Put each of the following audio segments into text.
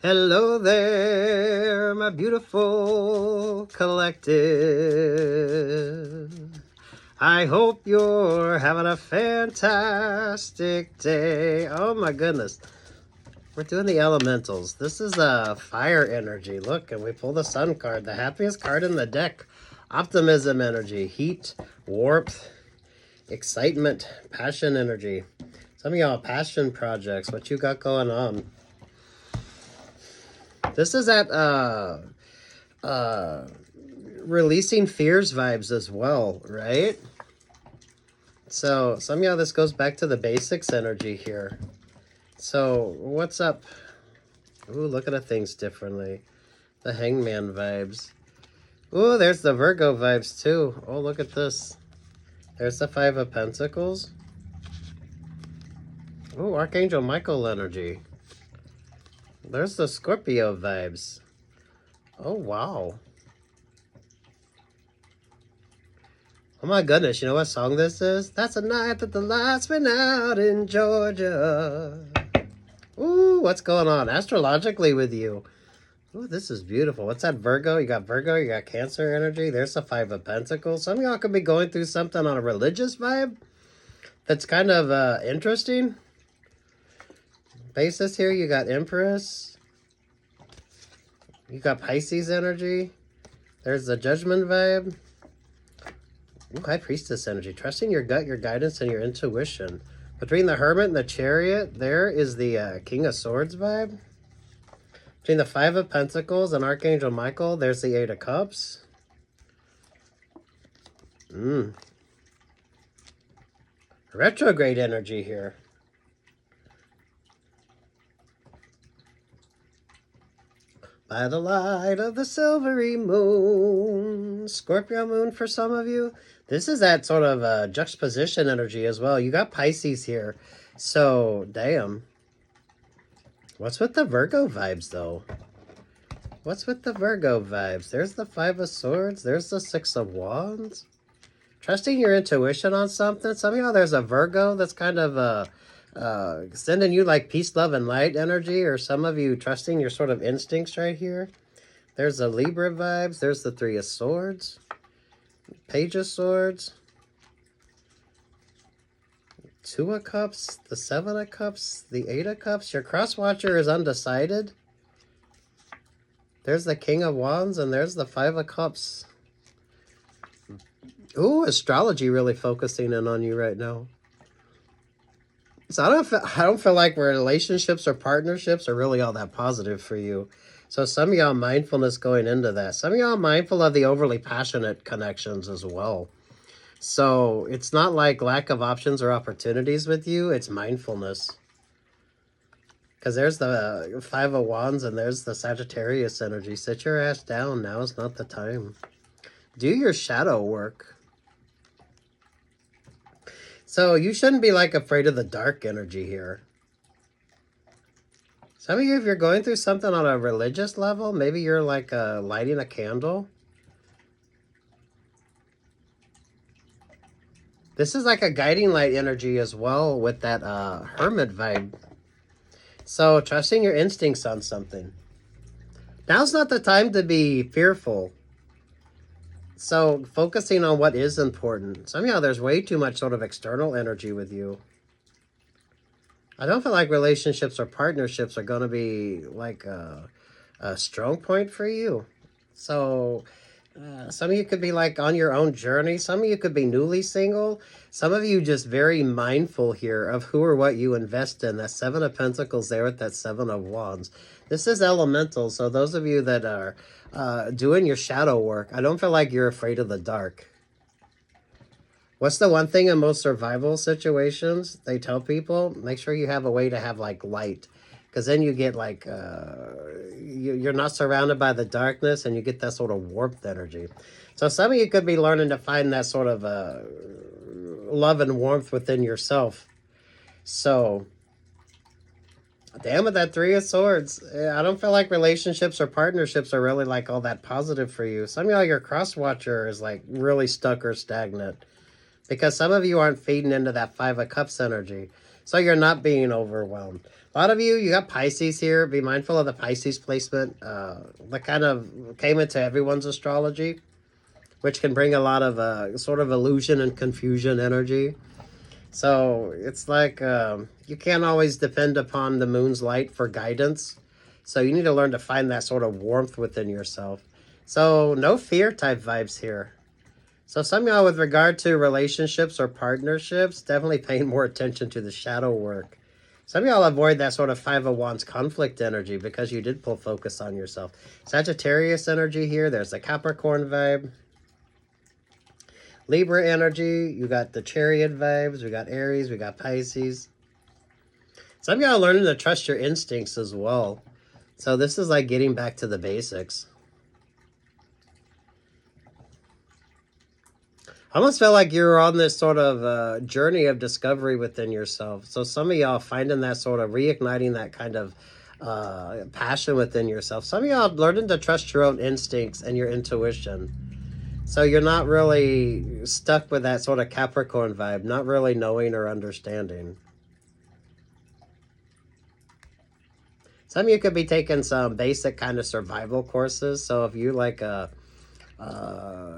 Hello there, my beautiful collective. I hope you're having a fantastic day. Oh my goodness. We're doing the elementals. This is a fire energy. Look, and we pull the sun card, the happiest card in the deck. Optimism energy, heat, warmth, excitement, passion energy. Some of y'all passion projects. What you got going on? This is at releasing fears vibes as well, right? So some of y'all, this goes back to the basics energy here. So what's up? Ooh, looking at things differently. The hangman vibes. Ooh, there's the Virgo vibes too. Oh, look at this. There's the Five of Pentacles. Ooh, Archangel Michael energy. There's the Scorpio vibes. Oh, wow. Oh my goodness, you know what song this is? That's a night that the lights went out in Georgia. Ooh, what's going on astrologically with you? Ooh, this is beautiful. What's that, Virgo? You got Virgo, you got Cancer energy. There's the Five of Pentacles. Some of y'all could be going through something on a religious vibe that's kind of interesting. Basis here, you got Empress. You got Pisces energy. There's the Judgment vibe. Ooh, High Priestess energy. Trusting your gut, your guidance, and your intuition. Between the Hermit and the Chariot, there is the King of Swords vibe. Between the Five of Pentacles and Archangel Michael, there's the Eight of Cups. Retrograde energy here. By the light of the silvery moon. Scorpio moon for some of you. This is that sort of juxtaposition energy as well. You got Pisces here. So, damn. What's with the Virgo vibes, though? What's with the Virgo vibes? There's the Five of Swords. There's the Six of Wands. Trusting your intuition on something. Some of y'all, there's a Virgo that's kind of sending you like peace, love, and light energy. Or some of you trusting your sort of instincts right here. There's the Libra vibes. There's the Three of Swords. Page of Swords. Two of Cups. The Seven of Cups. The Eight of Cups. Your cross watcher is undecided. There's the King of Wands. And there's the Five of Cups. Ooh, astrology really focusing in on you right now. So I don't feel like relationships or partnerships are really all that positive for you. So some of y'all mindfulness going into that. Some of y'all mindful of the overly passionate connections as well. So it's not like lack of options or opportunities with you. It's mindfulness. Because there's the Five of Wands and there's the Sagittarius energy. Sit your ass down. Now is not the time. Do your shadow work. So you shouldn't be like afraid of the dark energy here. Some of you, if you're going through something on a religious level, maybe you're like lighting a candle. This is like a guiding light energy as well with that hermit vibe. So trusting your instincts on something. Now's not the time to be fearful. So focusing on what is important. Somehow there's way too much sort of external energy with you. I don't feel like relationships or partnerships are going to be like a strong point for you. So some of you could be like on your own journey. Some of you could be newly single. Some of you just very mindful here of who or what you invest in. That Seven of Pentacles there with that Seven of Wands. This is elemental. So those of you that are doing your shadow work, I don't feel like you're afraid of the dark. What's the one thing in most survival situations they tell people? Make sure you have a way to have like light. Because then you get like, you're not surrounded by the darkness and you get that sort of warmth energy. So some of you could be learning to find that sort of love and warmth within yourself. So, damn it, that Three of Swords. I don't feel like relationships or partnerships are really like all that positive for you. Some of y'all, your cross watcher is like really stuck or stagnant. Because some of you aren't feeding into that Five of Cups energy. So you're not being overwhelmed. A lot of you, you got Pisces here. Be mindful of the Pisces placement. That kind of came into everyone's astrology, which can bring a lot of sort of illusion and confusion energy. So it's like you can't always depend upon the moon's light for guidance. So you need to learn to find that sort of warmth within yourself. So no fear type vibes here. So some of y'all with regard to relationships or partnerships, definitely paying more attention to the shadow work. Some of y'all avoid that sort of Five of Wands conflict energy because you did pull focus on yourself. Sagittarius energy here. There's the Capricorn vibe. Libra energy. You got the Chariot vibes. We got Aries. We got Pisces. Some of y'all are learning to trust your instincts as well. So this is like getting back to the basics. I almost felt like you're on this sort of journey of discovery within yourself. So some of y'all finding that sort of reigniting that kind of passion within yourself. Some of y'all learning to trust your own instincts and your intuition. So you're not really stuck with that sort of Capricorn vibe, not really knowing or understanding. Some of you could be taking some basic kind of survival courses. So if you like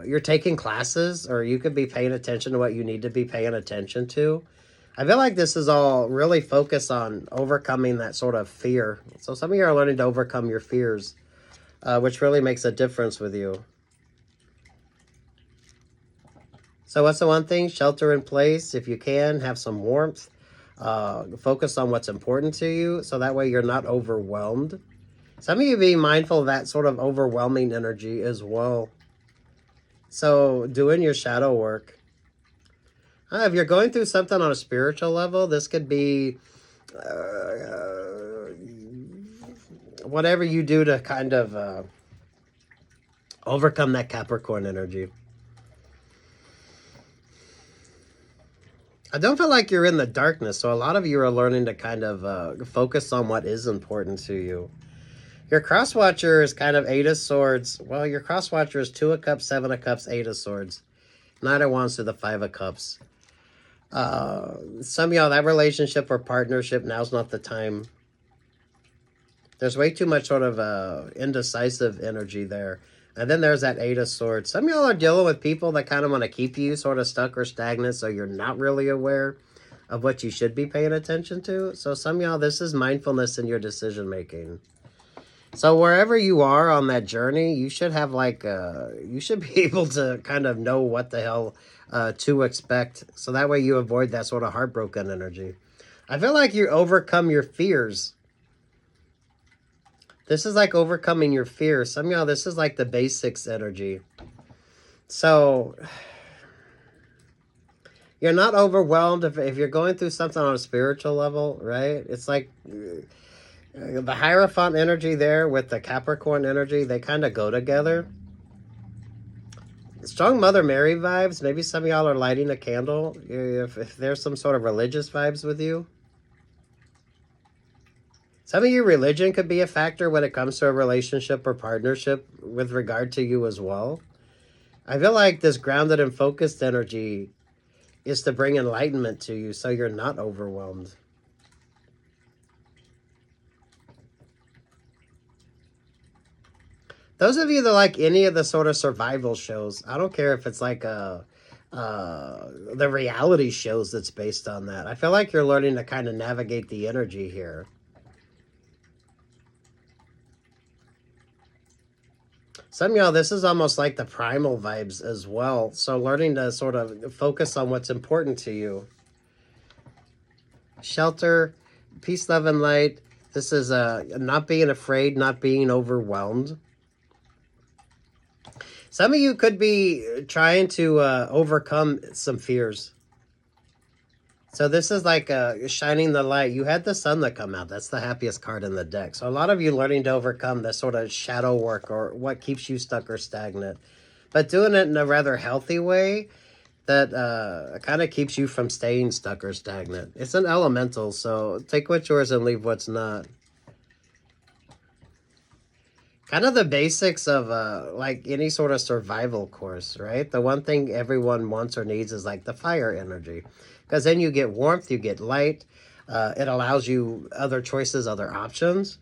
you're taking classes, or you could be paying attention to what you need to be paying attention to. I feel like this is all really focused on overcoming that sort of fear. So some of you are learning to overcome your fears, which really makes a difference with you. So what's the one thing? Shelter in place. If you can, have some warmth. Focus on what's important to you, so that way you're not overwhelmed. Some of you be mindful of that sort of overwhelming energy as well. So doing your shadow work. If you're going through something on a spiritual level, this could be whatever you do to kind of overcome that Capricorn energy. I don't feel like you're in the darkness, so a lot of you are learning to kind of focus on what is important to you. Your cross-watcher is kind of Eight of Swords. Well, your cross-watcher is Two of Cups, Seven of Cups, Eight of Swords. Nine of Wands to the Five of Cups. Some of y'all, that relationship or partnership, now's not the time. There's way too much sort of indecisive energy there. And then there's that Eight of Swords. Some of y'all are dealing with people that kind of want to keep you sort of stuck or stagnant, so you're not really aware of what you should be paying attention to. So some of y'all, this is mindfulness in your decision-making. So wherever you are on that journey, you should have like, you should be able to kind of know what the hell to expect. So that way you avoid that sort of heartbroken energy. I feel like you overcome your fears. This is like overcoming your fears. Some of y'all, this is like the basics energy. So you're not overwhelmed if you're going through something on a spiritual level, right? It's like the Hierophant energy there with the Capricorn energy, they kind of go together. Strong Mother Mary vibes. Maybe some of y'all are lighting a candle. If there's some sort of religious vibes with you. Some of you, religion could be a factor when it comes to a relationship or partnership with regard to you as well. I feel like this grounded and focused energy is to bring enlightenment to you so you're not overwhelmed. Those of you that like any of the sort of survival shows, I don't care if it's like the reality shows that's based on that. I feel like you're learning to kind of navigate the energy here. Some of y'all, this is almost like the primal vibes as well. So learning to sort of focus on what's important to you. Shelter, peace, love, and light. This is not being afraid, not being overwhelmed. Some of you could be trying to overcome some fears. So this is like shining the light. You had the sun that come out. That's the happiest card in the deck. So a lot of you learning to overcome the sort of shadow work or what keeps you stuck or stagnant. But doing it in a rather healthy way that kind of keeps you from staying stuck or stagnant. It's an elemental, so take what's yours and leave what's not. Kind of the basics of like any sort of survival course, right? The one thing everyone wants or needs is like the fire energy. Because then you get warmth, you get light, It allows you other choices, other options.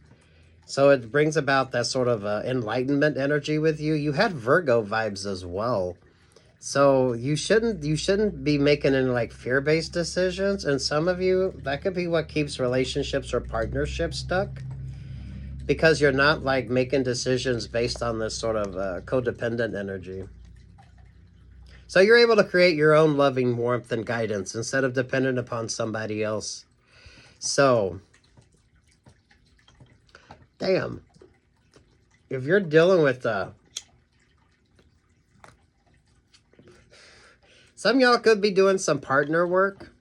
So it brings about that sort of enlightenment energy with you. You had Virgo vibes as well. So you shouldn't be making any like fear-based decisions. And some of you, that could be what keeps relationships or partnerships stuck, because you're not like making decisions based on this sort of codependent energy. So you're able to create your own loving warmth and guidance instead of dependent upon somebody else. So, damn, if you're dealing with some of y'all could be doing some partner work,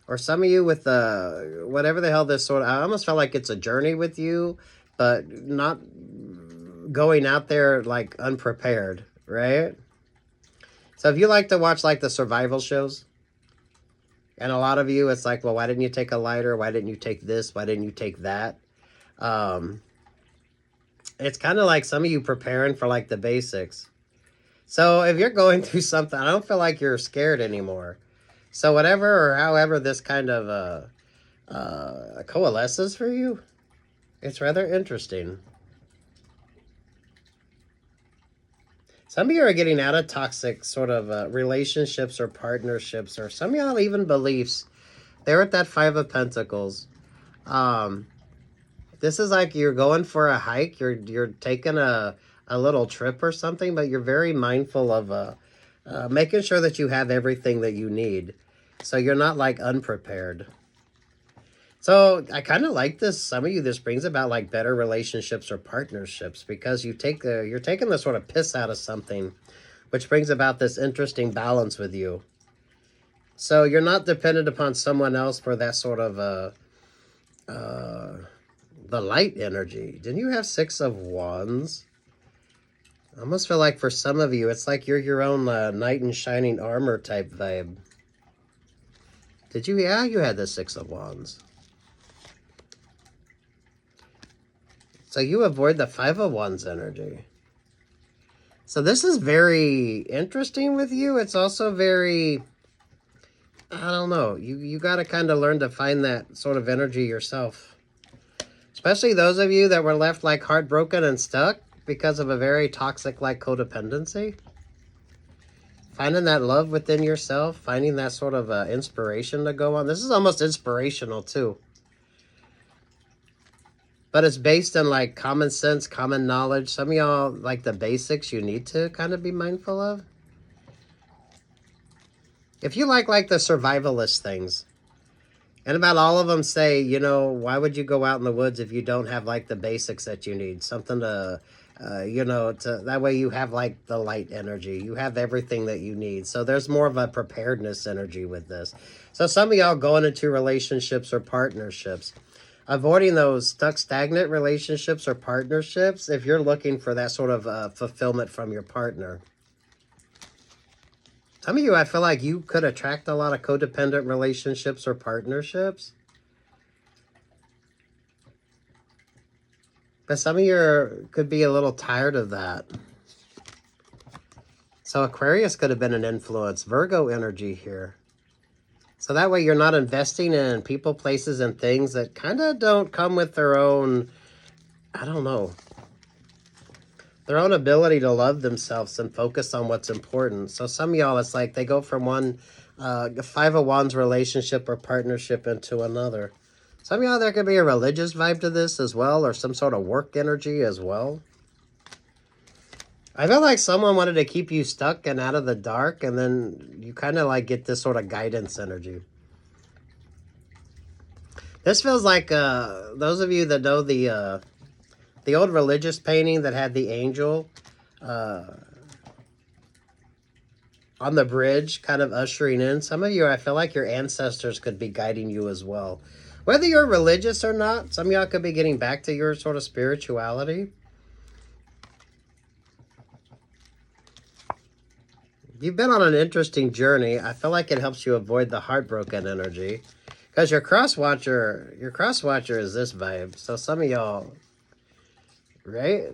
or some of you with whatever the hell this sort of, I almost felt like it's a journey with you, but not going out there like unprepared, right? So if you like to watch like the survival shows, and a lot of you, it's like, well, why didn't you take a lighter? Why didn't you take this? Why didn't you take that? It's kind of like some of you preparing for like the basics. So if you're going through something, I don't feel like you're scared anymore. So whatever or however this kind of coalesces for you, it's rather interesting. Some of you are getting out of toxic sort of relationships or partnerships, or some of y'all even beliefs. They're at that Five of Pentacles. This is like you're going for a hike. You're taking a little trip or something, but you're very mindful of making sure that you have everything that you need. So you're not like unprepared. So I kind of like this. Some of you, this brings about like better relationships or partnerships, because you're taking the sort of piss out of something, which brings about this interesting balance with you. So you're not dependent upon someone else for that sort of the light energy. Didn't you have Six of Wands? I almost feel like for some of you, it's like you're your own knight in shining armor type vibe. Did you? Yeah, you had the Six of Wands. So you avoid the Five of Wands energy. So this is very interesting with you. It's also very, I don't know, you got to kind of learn to find that sort of energy yourself. Especially those of you that were left like heartbroken and stuck because of a very toxic like codependency. Finding that love within yourself, finding that sort of inspiration to go on. This is almost inspirational too. But it's based on like common sense, common knowledge. Some of y'all, like the basics you need to kind of be mindful of. If you like the survivalist things, and about all of them say, you know, why would you go out in the woods if you don't have like the basics that you need? Something to, you know, that way you have like the light energy. You have everything that you need. So there's more of a preparedness energy with this. So some of y'all going into relationships or partnerships, avoiding those stuck, stagnant relationships or partnerships if you're looking for that sort of fulfillment from your partner. Some of you, I feel like you could attract a lot of codependent relationships or partnerships. But some of you could be a little tired of that. So Aquarius could have been an influence. Virgo energy here. So that way you're not investing in people, places, and things that kind of don't come with their own, I don't know, their own ability to love themselves and focus on what's important. So some of y'all, it's like they go from one Five of Wands relationship or partnership into another. Some of y'all, there could be a religious vibe to this as well, or some sort of work energy as well. I feel like someone wanted to keep you stuck and out of the dark, and then you kind of like get this sort of guidance energy. This feels like those of you that know the old religious painting that had the angel on the bridge kind of ushering in. Some of you, I feel like your ancestors could be guiding you as well. Whether you're religious or not, some of y'all could be getting back to your sort of spirituality. You've been on an interesting journey. I feel like it helps you avoid the heartbroken energy. Because your cross watcher is this vibe. So some of y'all, right?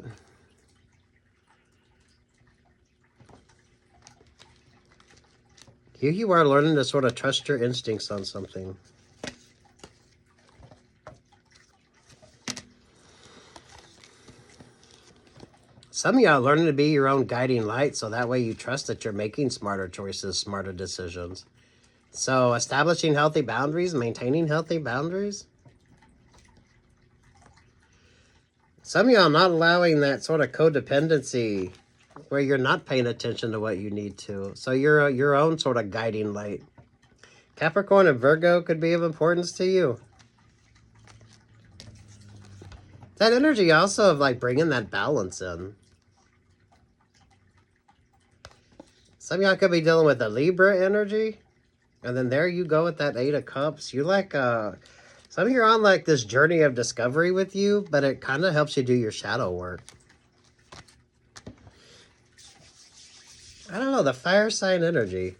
Here you are learning to sort of trust your instincts on something. Some of y'all learning to be your own guiding light, so that way you trust that you're making smarter choices, smarter decisions. So establishing healthy boundaries, maintaining healthy boundaries. Some of y'all not allowing that sort of codependency where you're not paying attention to what you need to. So you're your own sort of guiding light. Capricorn and Virgo could be of importance to you. That energy also of like bringing that balance in. Some of y'all could be dealing with the Libra energy. And then there you go with that Eight of Cups. You like, some of you are on like this journey of discovery with you, but it kind of helps you do your shadow work. I don't know, the fire sign energy.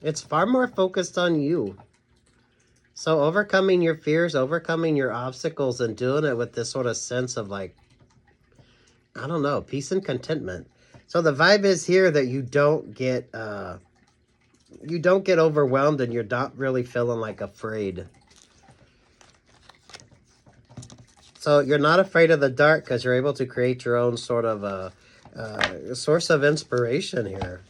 It's far more focused on you. So overcoming your fears, overcoming your obstacles, and doing it with this sort of sense of like, I don't know, peace and contentment. So the vibe is here that you don't get overwhelmed and you're not really feeling like afraid. So you're not afraid of the dark because you're able to create your own sort of source of inspiration here.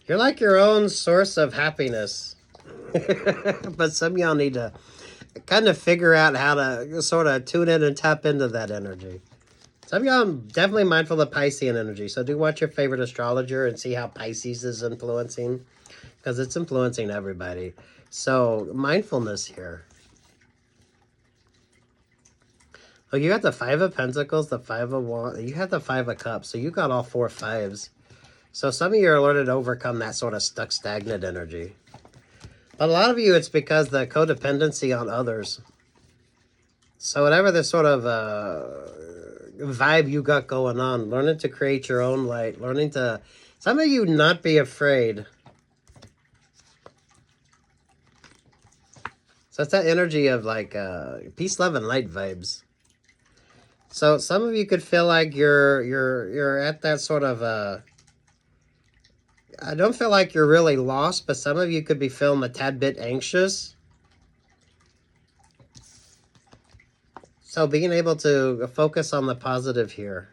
You're like your own source of happiness. But some of y'all need to kind of figure out how to sort of tune in and tap into that energy. Some of y'all are definitely mindful of Piscean energy. So do watch your favorite astrologer and see how Pisces is influencing. Because it's influencing everybody. So mindfulness here. Oh, you got the Five of Pentacles, the Five of Wands. You have the Five of Cups. So you got all four fives. So some of you are learning to overcome that sort of stuck, stagnant energy. But a lot of you, it's because the codependency on others. So whatever the sort of vibe you got going on, learning to create your own light, learning to, some of you not be afraid. So it's that energy of like peace, love, and light vibes. So some of you could feel like you're at that sort of I don't feel like you're really lost, but some of you could be feeling a tad bit anxious. So being able to focus on the positive here.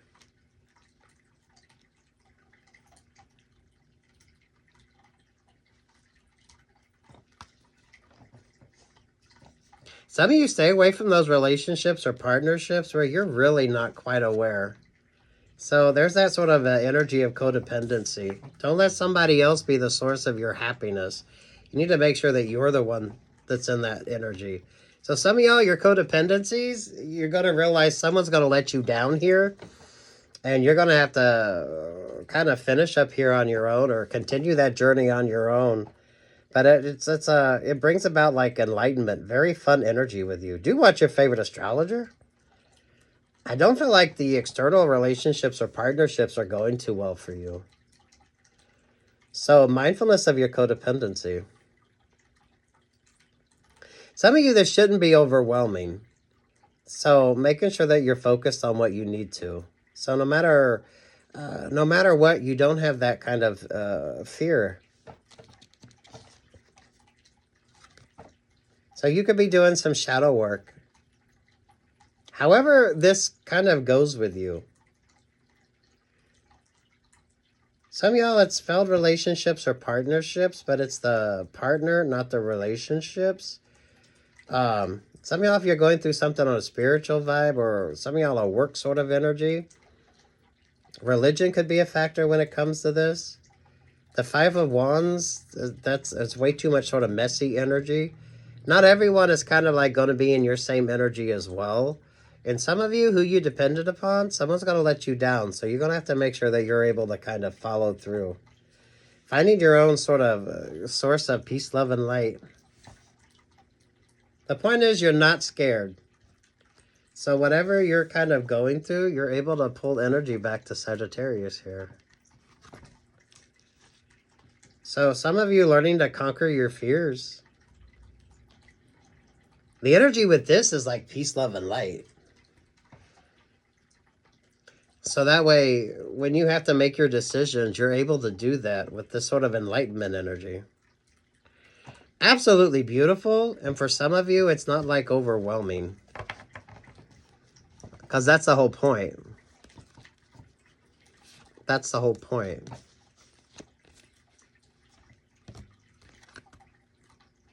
Some of you stay away from those relationships or partnerships where you're really not quite aware. So there's that sort of energy of codependency. Don't let somebody else be the source of your happiness. You need to make sure that you're the one that's in that energy. So some of y'all, your codependencies, you're going to realize someone's going to let you down here. And you're going to have to kind of finish up here on your own or continue that journey on your own. But it brings about like enlightenment, very fun energy with you. Do watch your favorite astrologer. I don't feel like the external relationships or partnerships are going too well for you. So mindfulness of your codependency. Some of you, this shouldn't be overwhelming. So making sure that you're focused on what you need to. So no matter what, you don't have that kind of fear. So you could be doing some shadow work. However, this kind of goes with you. Some of y'all, it's failed relationships or partnerships, but it's the partner, not the relationships. Some of y'all, if you're going through something on a spiritual vibe, or some of y'all a work sort of energy, religion could be a factor when it comes to this. The Five of Wands, it's way too much sort of messy energy. Not everyone is kind of like going to be in your same energy as well. And some of you who you depended upon, someone's going to let you down. So you're going to have to make sure that you're able to kind of follow through. Finding your own sort of source of peace, love, and light. The point is you're not scared. So whatever you're kind of going through, you're able to pull energy back to Sagittarius here. So some of you learning to conquer your fears. The energy with this is like peace, love, and light. So that way, when you have to make your decisions, you're able to do that with this sort of enlightenment energy. Absolutely beautiful. And for some of you, it's not like overwhelming. Because that's the whole point. That's the whole point.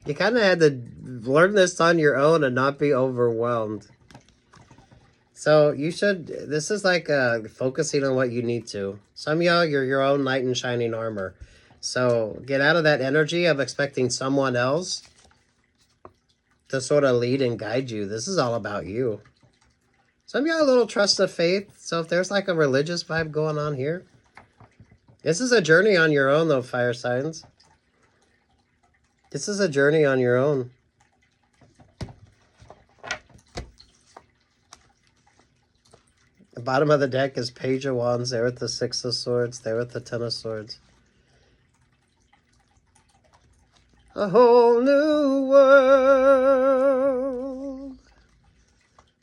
You kind of had to learn this on your own and not be overwhelmed. So you should, this is like focusing on what you need to. Some of y'all, you're your own knight in shining armor. So get out of that energy of expecting someone else to sort of lead and guide you. This is all about you. Some of y'all a little trust of faith. So if there's like a religious vibe going on here, this is a journey on your own though, fire signs. This is a journey on your own. The bottom of the deck is Page of Wands, there with the Six of Swords, there with the Ten of Swords. A whole new world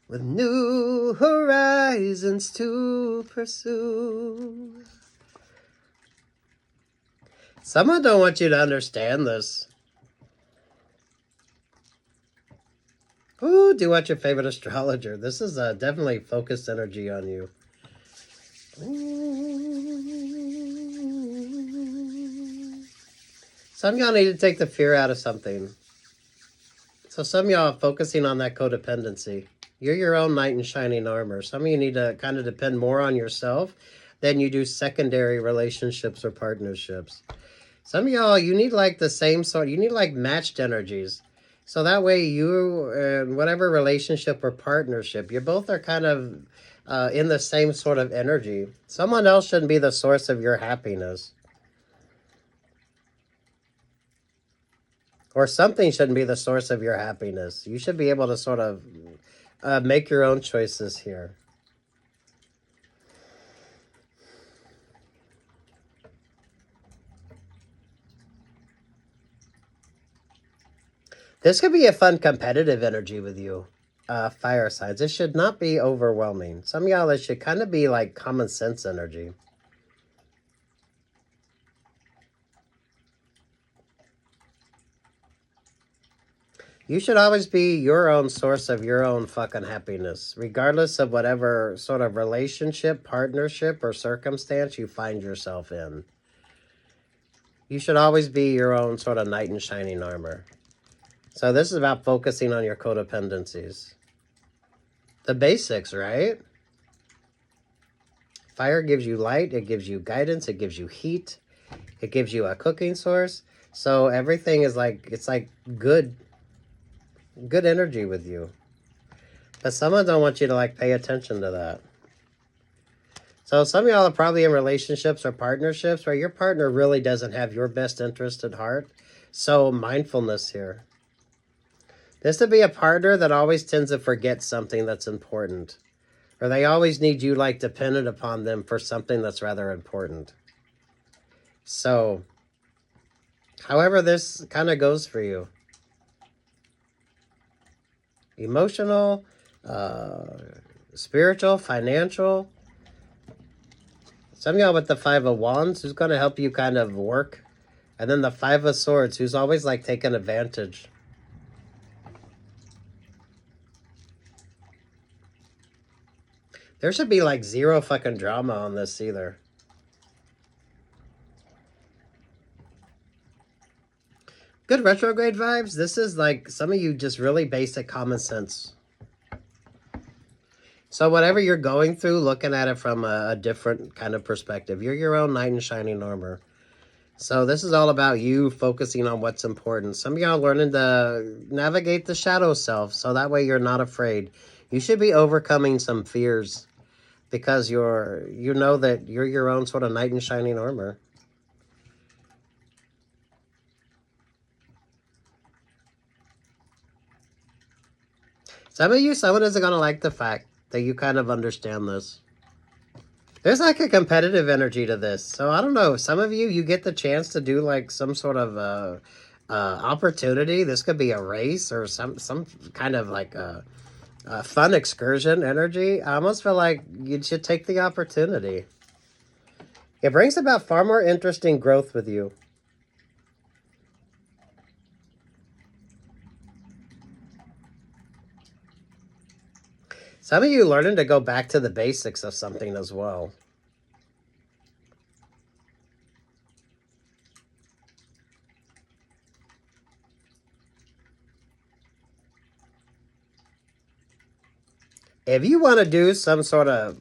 with new horizons to pursue. Someone don't want you to understand this. Ooh, do you want your favorite astrologer? This is definitely focused energy on you. Some of y'all need to take the fear out of something. So some of y'all are focusing on that codependency. You're your own knight in shining armor. Some of you need to kind of depend more on yourself than you do secondary relationships or partnerships. Some of y'all, you need like the same sort, you need like matched energies. So that way you, in whatever relationship or partnership, you both are kind of in the same sort of energy. Someone else shouldn't be the source of your happiness. Or something shouldn't be the source of your happiness. You should be able to sort of make your own choices here. This could be a fun competitive energy with you, fire signs. This should not be overwhelming. Some of y'all, it should kind of be like common sense energy. You should always be your own source of your own fucking happiness, regardless of whatever sort of relationship, partnership, or circumstance you find yourself in. You should always be your own sort of knight in shining armor. So this is about focusing on your codependencies. The basics, right? Fire gives you light, it gives you guidance, it gives you heat, it gives you a cooking source. So everything is like, it's like good energy with you. But someone don't want you to like pay attention to that. So some of y'all are probably in relationships or partnerships where your partner really doesn't have your best interest at heart. So mindfulness here. This would be a partner that always tends to forget something that's important. Or they always need you like dependent upon them for something that's rather important. So, however this kind of goes for you. Emotional, spiritual, financial. Some of y'all with the Five of Wands, who's going to help you kind of work. And then the Five of Swords, who's always like taking advantage. There should be like zero fucking drama on this either. Good retrograde vibes. This is like some of you just really basic common sense. So whatever you're going through, looking at it from a different kind of perspective. You're your own knight in shining armor. So this is all about you focusing on what's important. Some of y'all learning to navigate the shadow self. So that way you're not afraid. You should be overcoming some fears. Because you know that you're your own sort of knight in shining armor. Some of you, someone isn't going to like the fact that you kind of understand this. There's like a competitive energy to this. So I don't know. Some of you, you get the chance to do like some sort of opportunity. This could be a race or some kind of like fun excursion energy. I almost feel like you should take the opportunity. It brings about far more interesting growth with you. Some of you learning to go back to the basics of something as well. If you want to do some sort of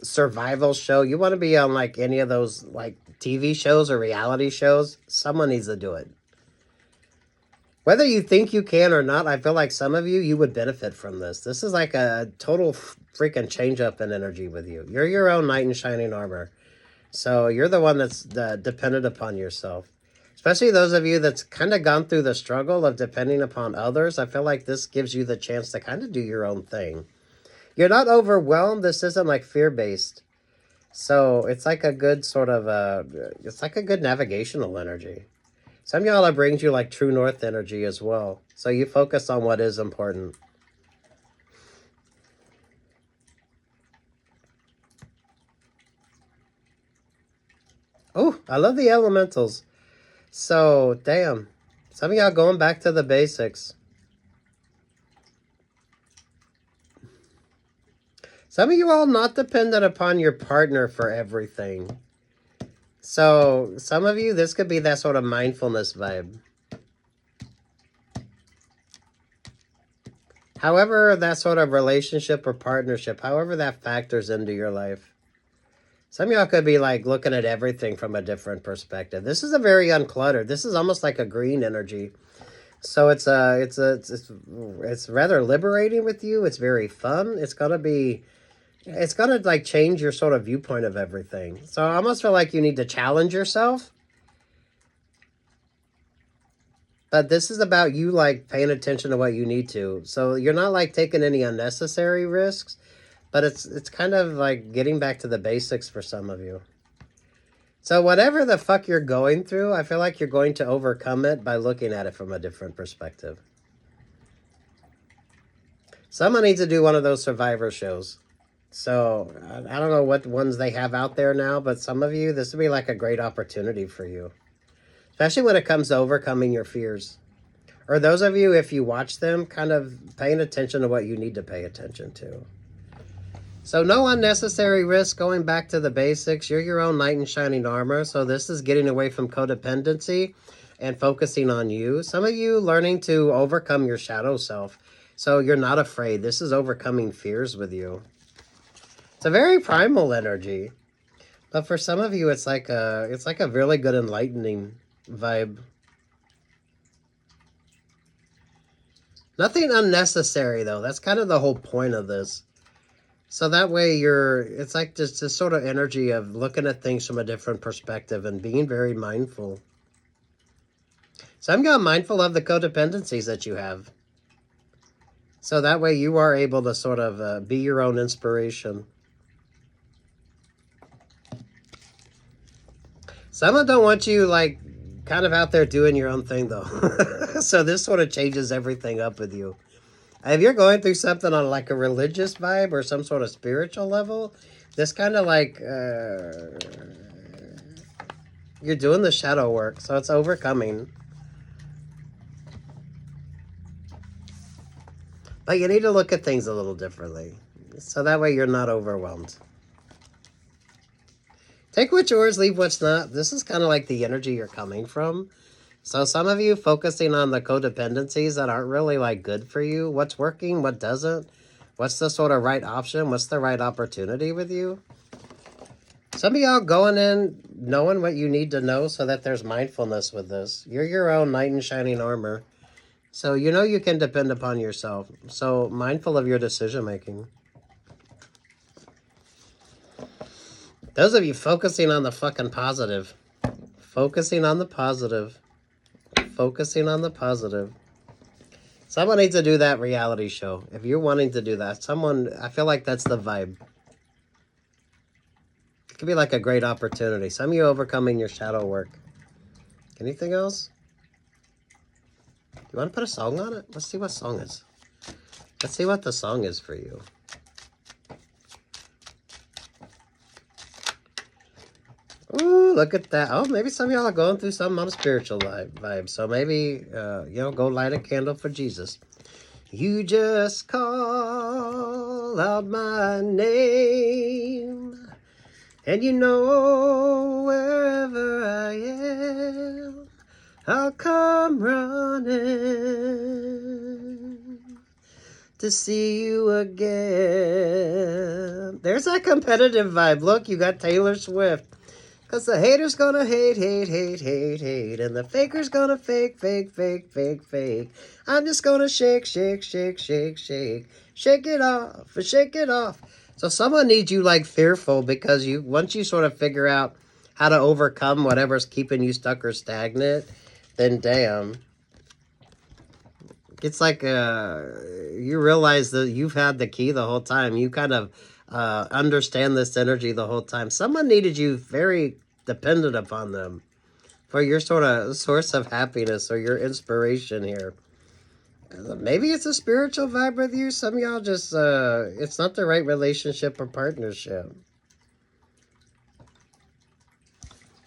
survival show, you want to be on like any of those like TV shows or reality shows, someone needs to do it. Whether you think you can or not, I feel like some of you, you would benefit from this. This is like a total freaking change up in energy with you. You're your own knight in shining armor. So you're the one that's dependent upon yourself. Especially those of you that's kind of gone through the struggle of depending upon others. I feel like this gives you the chance to kind of do your own thing. You're not overwhelmed. This isn't like fear-based. So it's like a good sort of, it's like a good navigational energy. Some of y'all, it brings you like true north energy as well. So you focus on what is important. Oh, I love the elementals. So, damn. Some of y'all going back to the basics. Some of you all not dependent upon your partner for everything. So, some of you, this could be that sort of mindfulness vibe. However, that sort of relationship or partnership, however that factors into your life. Some of y'all could be like looking at everything from a different perspective. This is a very uncluttered. This is almost like a green energy. So it's rather liberating with you. It's very fun. It's gonna like change your sort of viewpoint of everything. So I almost feel like you need to challenge yourself. But this is about you like paying attention to what you need to. So you're not like taking any unnecessary risks. But it's kind of like getting back to the basics for some of you. So whatever the fuck you're going through, I feel like you're going to overcome it by looking at it from a different perspective. Someone needs to do one of those survivor shows. So I don't know what ones they have out there now, but some of you, this would be like a great opportunity for you. Especially when it comes to overcoming your fears. Or those of you, if you watch them, kind of paying attention to what you need to pay attention to. So no unnecessary risk, going back to the basics. You're your own knight in shining armor. So this is getting away from codependency and focusing on you. Some of you learning to overcome your shadow self. So you're not afraid. This is overcoming fears with you. It's a very primal energy. But for some of you, it's like a really good enlightening vibe. Nothing unnecessary though. That's kind of the whole point of this. So that way it's like just this sort of energy of looking at things from a different perspective and being very mindful. So I'm getting mindful of the codependencies that you have. So that way you are able to sort of be your own inspiration. Some don't want you like kind of out there doing your own thing though. So this sort of changes everything up with you. If you're going through something on like a religious vibe or some sort of spiritual level, this kind of like, you're doing the shadow work. So it's overcoming. But you need to look at things a little differently. So that way you're not overwhelmed. Take what's yours, leave what's not. This is kind of like the energy you're coming from. So some of you focusing on the codependencies that aren't really like good for you. What's working, what doesn't? What's the sort of right option? What's the right opportunity with you? Some of y'all going in knowing what you need to know so that there's mindfulness with this. You're your own knight in shining armor. So you know you can depend upon yourself. So mindful of your decision making. Those of you focusing on the fucking positive. Focusing on the positive. Focusing on the positive. Someone needs to do that reality show. If you're wanting to do that, I feel like that's the vibe. It could be like a great opportunity. Some of you overcoming your shadow work. Anything else? You want to put a song on it? Let's see what song is. Let's see what the song is for you. Ooh, look at that. Oh, maybe some of y'all are going through some spiritual vibe. So maybe, go light a candle for Jesus. You just call out my name, and you know wherever I am, I'll come running to see you again. There's that competitive vibe. Look, you got Taylor Swift. Because the hater's gonna hate, and the faker's gonna fake. I'm just gonna shake it off. So someone needs you like fearful, because once you sort of figure out how to overcome whatever's keeping you stuck or stagnant, then damn. It's like you realize that you've had the key the whole time. You kind of understand this energy the whole time. Someone needed you very dependent upon them for your sort of source of happiness or your inspiration here. Maybe it's a spiritual vibe with you. Some of y'all just, it's not the right relationship or partnership.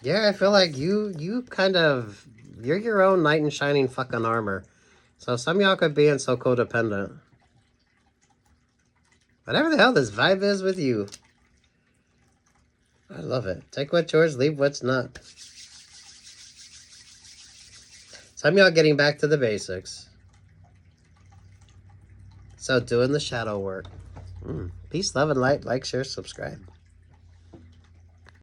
Yeah, I feel like you kind of, you're your own knight in shining fucking armor. So some of y'all could be in so codependent. Whatever the hell this vibe is with you. I love it. Take what's yours, leave what's not. Some of y'all getting back to the basics. So doing the shadow work. Peace, love, and light. Like, share, subscribe.